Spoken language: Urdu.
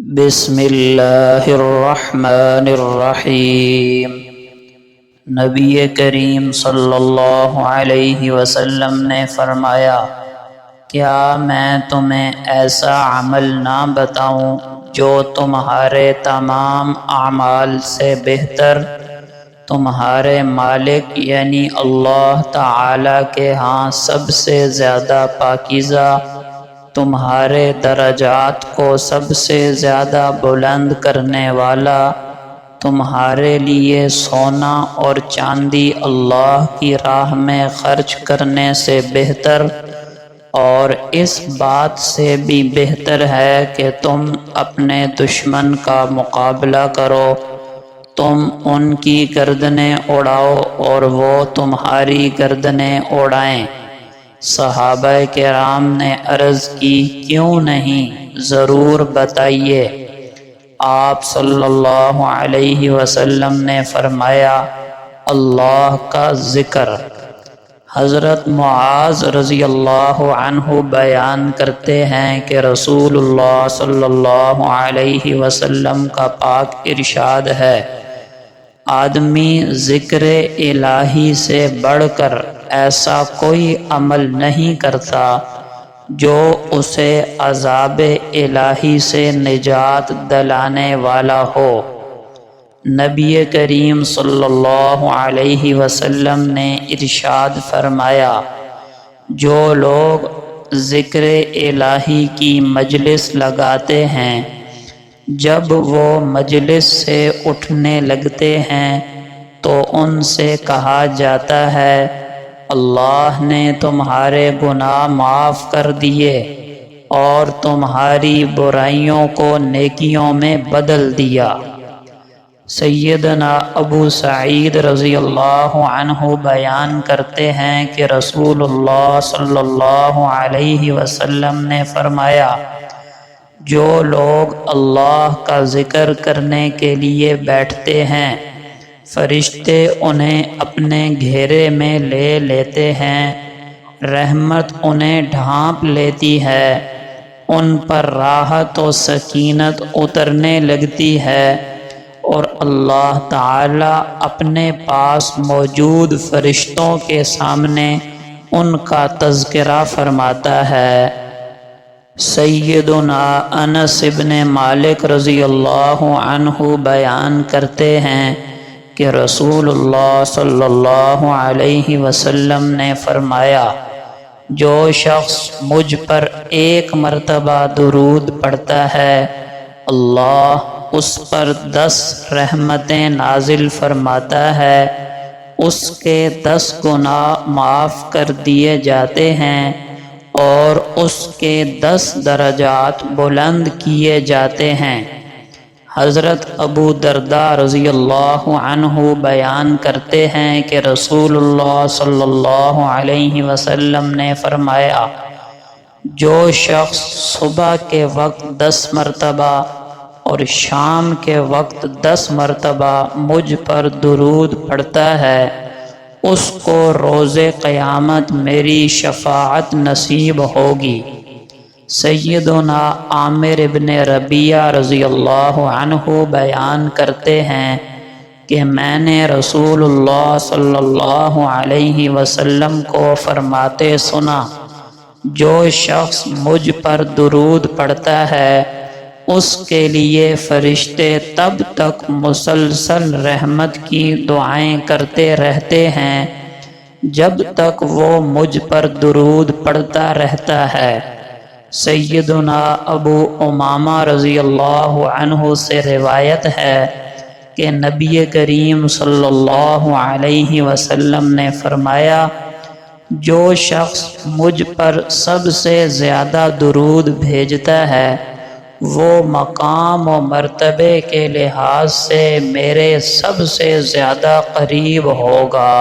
بسم اللہ الرحمن الرحیم۔ نبی کریم صلی اللہ علیہ وسلم نے فرمایا، کیا میں تمہیں ایسا عمل نہ بتاؤں جو تمہارے تمام اعمال سے بہتر، تمہارے مالک یعنی اللہ تعالی کے ہاں سب سے زیادہ پاکیزہ، تمہارے درجات کو سب سے زیادہ بلند کرنے والا، تمہارے لیے سونا اور چاندی اللہ کی راہ میں خرچ کرنے سے بہتر، اور اس بات سے بھی بہتر ہے کہ تم اپنے دشمن کا مقابلہ کرو، تم ان کی گردنیں اڑاؤ اور وہ تمہاری گردنیں اڑائیں۔ صحابہ کرام نے عرض کی، کیوں نہیں، ضرور بتائیے۔ آپ صلی اللہ علیہ وسلم نے فرمایا، اللہ کا ذکر۔ حضرت معاذ رضی اللہ عنہ بیان کرتے ہیں کہ رسول اللہ صلی اللہ علیہ وسلم کا پاک ارشاد ہے، آدمی ذکر الہی سے بڑھ کر ایسا کوئی عمل نہیں کرتا جو اسے عذاب الہی سے نجات دلانے والا ہو۔ نبی کریم صلی اللہ علیہ وسلم نے ارشاد فرمایا، جو لوگ ذکر الہی کی مجلس لگاتے ہیں، جب وہ مجلس سے اٹھنے لگتے ہیں تو ان سے کہا جاتا ہے، اللہ نے تمہارے گناہ معاف کر دیے اور تمہاری برائیوں کو نیکیوں میں بدل دیا۔ سیدنا ابو سعید رضی اللہ عنہ بیان کرتے ہیں کہ رسول اللہ صلی اللہ علیہ وسلم نے فرمایا، جو لوگ اللہ کا ذکر کرنے کے لیے بیٹھتے ہیں، فرشتے انہیں اپنے گھیرے میں لے لیتے ہیں، رحمت انہیں ڈھانپ لیتی ہے، ان پر راحت و سکینت اترنے لگتی ہے، اور اللہ تعالی اپنے پاس موجود فرشتوں کے سامنے ان کا تذکرہ فرماتا ہے۔ سیدنا انس بن مالک رضی اللہ عنہ بیان کرتے ہیں کہ رسول اللہ صلی اللہ علیہ وسلم نے فرمایا، جو شخص مجھ پر ایک مرتبہ درود پڑھتا ہے، اللہ اس پر 10 رحمتیں نازل فرماتا ہے، اس کے 10 گناہ معاف کر دیے جاتے ہیں اور اس کے 10 درجات بلند کیے جاتے ہیں۔ حضرت ابو درداء رضی اللہ عنہ بیان کرتے ہیں کہ رسول اللہ صلی اللہ علیہ وسلم نے فرمایا، جو شخص صبح کے وقت 10 مرتبہ اور شام کے وقت 10 مرتبہ مجھ پر درود پڑھتا ہے، اس کو روز قیامت میری شفاعت نصیب ہوگی۔ سیدنا عامر بن ربیعہ رضی اللہ عنہ بیان کرتے ہیں کہ میں نے رسول اللہ صلی اللہ علیہ وسلم کو فرماتے سنا، جو شخص مجھ پر درود پڑھتا ہے، اس کے لیے فرشتے تب تک مسلسل رحمت کی دعائیں کرتے رہتے ہیں جب تک وہ مجھ پر درود پڑھتا رہتا ہے۔ سیدنا ابو امامہ رضی اللہ عنہ سے روایت ہے کہ نبی کریم صلی اللہ علیہ وسلم نے فرمایا، جو شخص مجھ پر سب سے زیادہ درود بھیجتا ہے، وہ مقام و مرتبے کے لحاظ سے میرے سب سے زیادہ قریب ہوگا۔